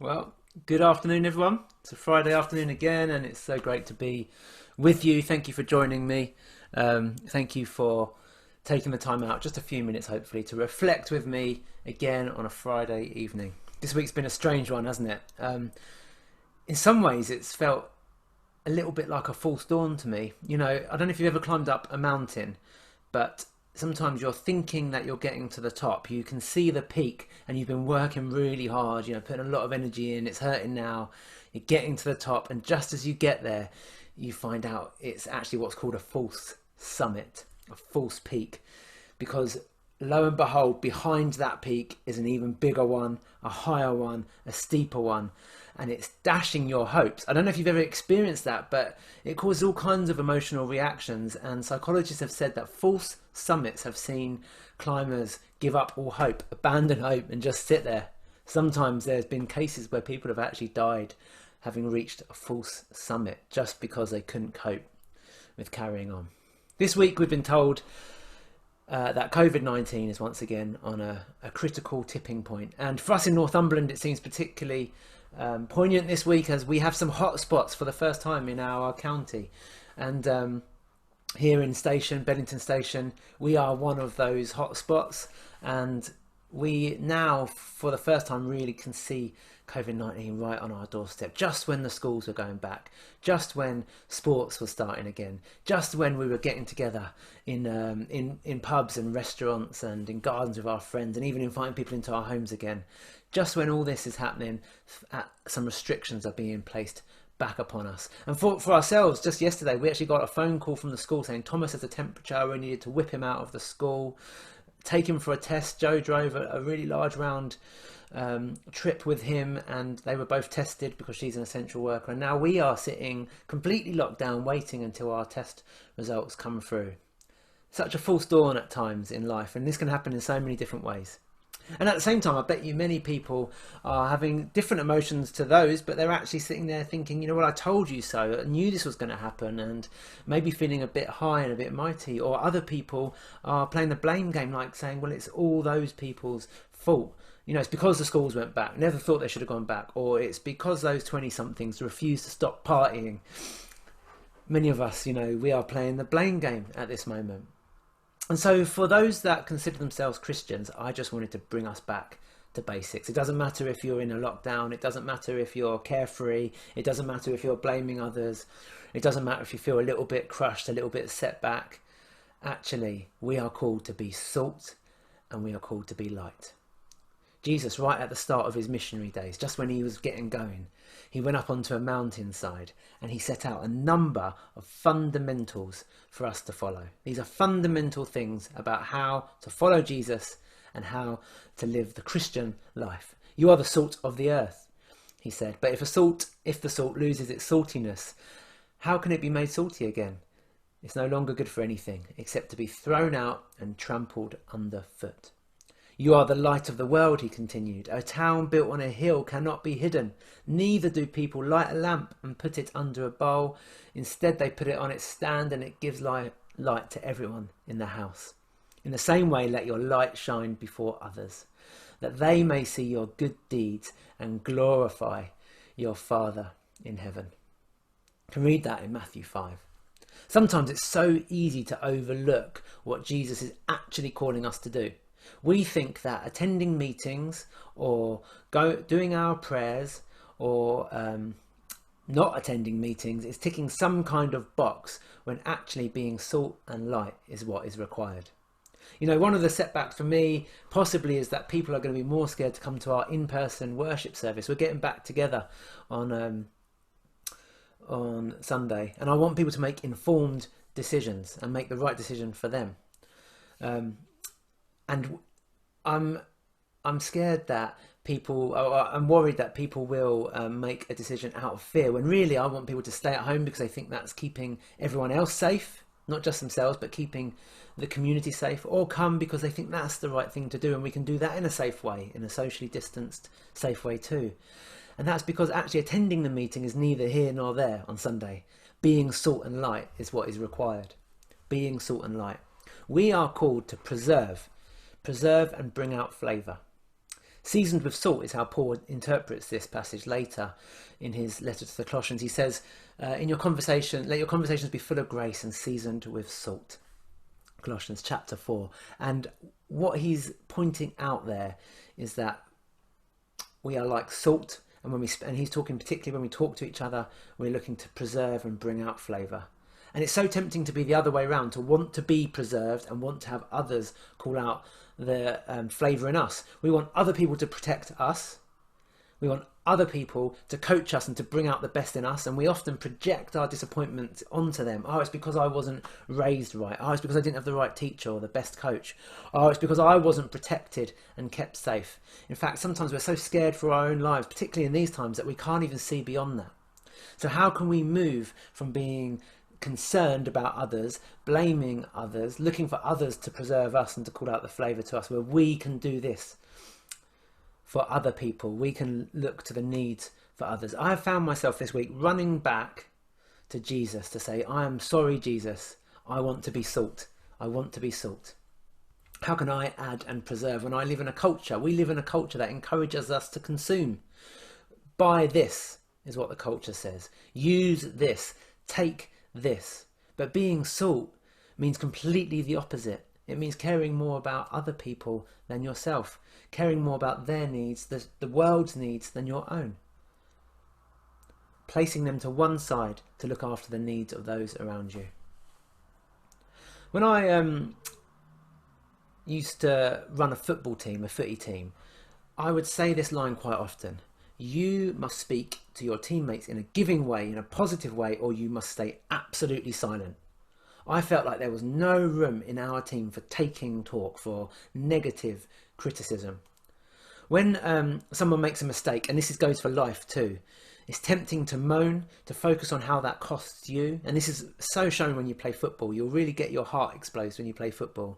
Well, good afternoon, everyone. It's a Friday afternoon again, and it's so great to be with you. Thank you for joining me. Thank you for taking the time out, just a few minutes, hopefully, to reflect with me again on a Friday evening. This week's been a strange one, hasn't it? In some ways, it's felt a little bit like a false dawn to me. You know, I don't know if you've ever climbed up a mountain, but sometimes you're thinking that you're getting to the top. You can see the peak and you've been working really hard, putting a lot of energy in. It's hurting now. You're getting to the top, and just as you get there, you find out it's actually what's called a false summit, a false peak, because lo and behold, behind that peak is an even bigger one, a higher one, a steeper one, and it's dashing your hopes. I don't know if you've ever experienced that, but it causes all kinds of emotional reactions. And psychologists have said that false summits have seen climbers give up all hope, abandon hope, and just sit there. Sometimes there's been cases where people have actually died having reached a false summit just because they couldn't cope with carrying on. This week we've been told that COVID-19 is once again on a critical tipping point. And for us in Northumberland, it seems particularly poignant this week as we have some hot spots for the first time in our county. And here in Beddington Station, we are one of those hot spots. And we now, for the first time, really can see COVID-19 right on our doorstep, just when the schools were going back, just when sports were starting again, just when we were getting together in pubs and restaurants and in gardens with our friends, and even inviting people into our homes again. Just when all this is happening, some restrictions are being placed back upon us. And for ourselves, just yesterday, we actually got a phone call from the school saying Thomas has a temperature, we needed to whip him out of the school, take him for a test. Joe drove a really large round trip with him, and they were both tested because she's an essential worker. And now we are sitting completely locked down, waiting until our test results come through. Such a false dawn at times in life, and this can happen in so many different ways. And at the same time, I bet you many people are having different emotions to those, but they're actually sitting there thinking, you know what, I told you so, I knew this was going to happen, and maybe feeling a bit high and a bit mighty. Or other people are playing the blame game, like saying, well, it's all those people's fault. You know, it's because the schools went back, never thought they should have gone back, or it's because those 20-somethings refused to stop partying. Many of us, we are playing the blame game at this moment. And so for those that consider themselves Christians, I just wanted to bring us back to basics. It doesn't matter if you're in a lockdown. It doesn't matter if you're carefree. It doesn't matter if you're blaming others. It doesn't matter if you feel a little bit crushed, a little bit set back. Actually, we are called to be salt and we are called to be light. Jesus, right at the start of his missionary days, just when he was getting going, he went up onto a mountainside and he set out a number of fundamentals for us to follow. These are fundamental things about how to follow Jesus and how to live the Christian life. You are the salt of the earth, he said. But if the salt loses its saltiness, how can it be made salty again? It's no longer good for anything except to be thrown out and trampled underfoot. You are the light of the world, he continued. A town built on a hill cannot be hidden. Neither do people light a lamp and put it under a bowl. Instead, they put it on its stand and it gives light to everyone in the house. In the same way, let your light shine before others, that they may see your good deeds and glorify your Father in heaven. You can read that in Matthew 5. Sometimes it's so easy to overlook what Jesus is actually calling us to do. We think that attending meetings or doing our prayers or not attending meetings is ticking some kind of box, when actually being salt and light is what is required. One of the setbacks for me possibly is that people are going to be more scared to come to our in-person worship service. We're getting back together on Sunday, and I want people to make informed decisions and make the right decision for them. And I'm scared that I'm worried that people will make a decision out of fear, when really I want people to stay at home because they think that's keeping everyone else safe, not just themselves, but keeping the community safe, or come because they think that's the right thing to do, and we can do that in a safe way, in a socially distanced, safe way too. And that's because actually attending the meeting is neither here nor there on Sunday. Being salt and light is what is required. Being salt and light. We are called to preserve and bring out flavour. Seasoned with salt is how Paul interprets this passage later in his letter to the Colossians. He says, in your conversation, let your conversations be full of grace and seasoned with salt. Colossians chapter 4. And what he's pointing out there is that we are like salt, and and he's talking particularly when we talk to each other, we're looking to preserve and bring out flavour. And it's so tempting to be the other way around, to want to be preserved and want to have others call out the flavour in us. We want other people to protect us. We want other people to coach us and to bring out the best in us, and we often project our disappointment onto them. Oh, it's because I wasn't raised right. Oh, it's because I didn't have the right teacher or the best coach. Oh, it's because I wasn't protected and kept safe. In fact, sometimes we're so scared for our own lives, particularly in these times, that we can't even see beyond that. So how can we move from being concerned about others, blaming others, looking for others to preserve us and to call out the flavour to us, where we can do this for other people? We can look to the needs for others. I have found myself this week running back to Jesus to say, I am sorry, Jesus. I want to be salt. I want to be salt. How can I add and preserve when I live in a culture? We live in a culture that encourages us to consume. Buy this is what the culture says. Use this. Take this. But being salt means completely the opposite. It means caring more about other people than yourself, caring more about their needs, the world's needs, than your own. Placing them to one side to look after the needs of those around you. When I used to run a football team, a footy team, I would say this line quite often. You must speak to your teammates in a giving way, in a positive way, or you must stay absolutely silent. I felt like there was no room in our team for taking talk, for negative criticism. When someone makes a mistake, and goes for life too, it's tempting to moan, to focus on how that costs you. And this is so shown when you play football. You'll really get your heart explode when you play football.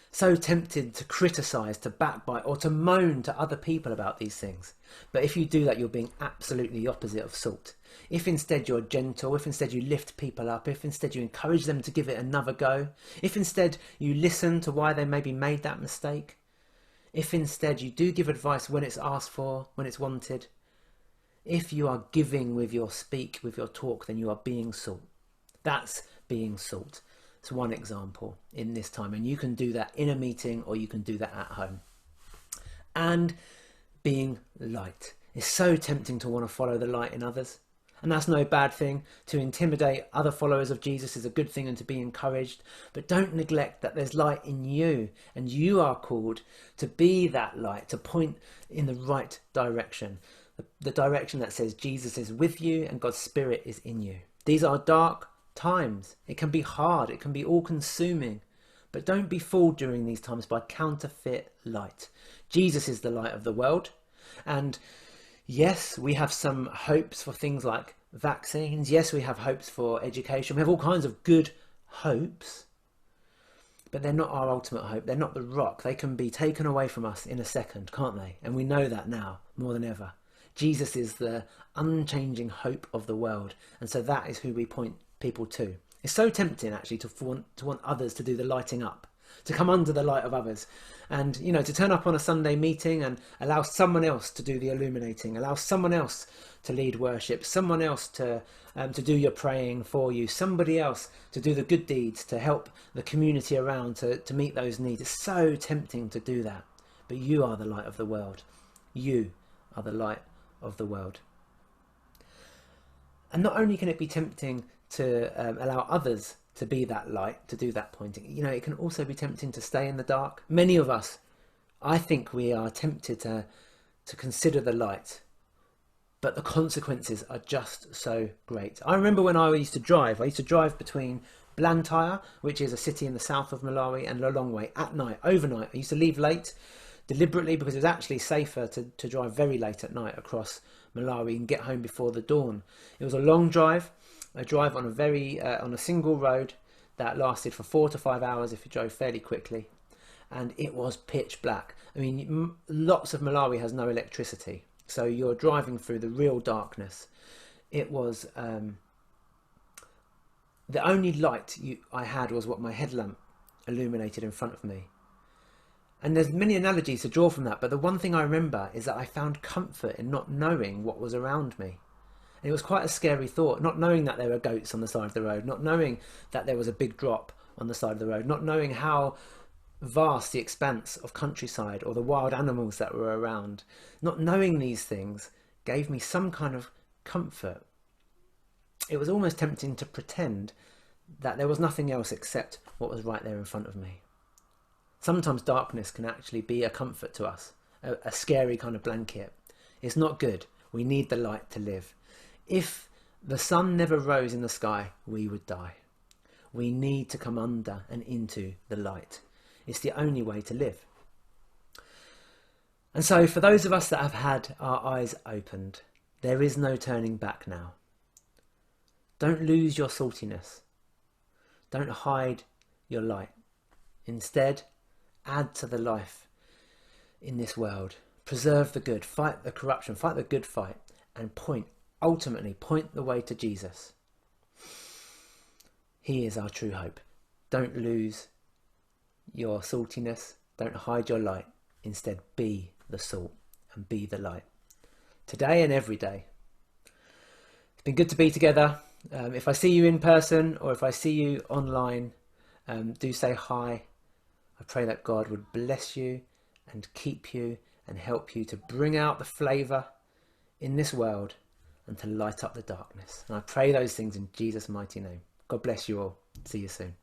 So tempted to criticise, to backbite, or to moan to other people about these things. But if you do that, you're being absolutely the opposite of salt. If instead you're gentle, if instead you lift people up, if instead you encourage them to give it another go, if instead you listen to why they maybe made that mistake, if instead you do give advice when it's asked for, when it's wanted, if you are giving with your speak, with your talk, then you are being salt. That's being salt. It's one example in this time, and you can do that in a meeting or you can do that at home. And being light. It's so tempting to want to follow the light in others. And that's no bad thing. To intimidate other followers of Jesus is a good thing, and to be encouraged. But don't neglect that there's light in you, and you are called to be that light, to point in the right direction. The direction that says Jesus is with you and God's Spirit is in you. These are dark times. It can be hard. It can be all-consuming. But don't be fooled during these times by counterfeit light. Jesus is the light of the world. And yes, we have some hopes for things like vaccines. Yes, we have hopes for education. We have all kinds of good hopes. But they're not our ultimate hope. They're not the rock. They can be taken away from us in a second, can't they? And we know that now more than ever. Jesus is the unchanging hope of the world. And so that is who we point people to. It's so tempting actually to want others to do the lighting up, to come under the light of others, and to turn up on a Sunday meeting and allow someone else to do the illuminating, allow someone else to lead worship, someone else to do your praying for you, somebody else to do the good deeds, to help the community around to meet those needs. It's so tempting to do that, but you are the light of the world. You are the light of the world. And not only can it be tempting to allow others to be that light, to do that pointing, it can also be tempting to stay in the dark. Many of us, I think we are tempted to consider the light, but the consequences are just so great. I remember when I used to drive between Blantyre, which is a city in the south of Malawi, and Lilongwe at night, overnight. I used to leave late deliberately because it was actually safer to drive very late at night across Malawi and get home before the dawn. It was a long drive. I drive on a single road that lasted for 4 to 5 hours if you drove fairly quickly, and it was pitch black. I mean, lots of Malawi has no electricity, so you're driving through the real darkness. It was the only light I had was what my headlamp illuminated in front of me. And there's many analogies to draw from that, but the one thing I remember is that I found comfort in not knowing what was around me. And it was quite a scary thought, not knowing that there were goats on the side of the road, not knowing that there was a big drop on the side of the road, not knowing how vast the expanse of countryside or the wild animals that were around. Not knowing these things gave me some kind of comfort. It was almost tempting to pretend that there was nothing else except what was right there in front of me. Sometimes darkness can actually be a comfort to us, a scary kind of blanket. It's not good. We need the light to live. If the sun never rose in the sky, we would die. We need to come under and into the light. It's the only way to live. And so for those of us that have had our eyes opened, there is no turning back now. Don't lose your saltiness. Don't hide your light. Instead, add to the life in this world. Preserve the good, fight the corruption, fight the good fight, and ultimately point the way to Jesus. He is our true hope. Don't lose your saltiness. Don't hide your light. Instead, be the salt and be the light. Today and every day. It's been good to be together. If I see you in person or if I see you online, do say hi. I pray that God would bless you and keep you and help you to bring out the flavour in this world and to light up the darkness. And I pray those things in Jesus' mighty name. God bless you all. See you soon.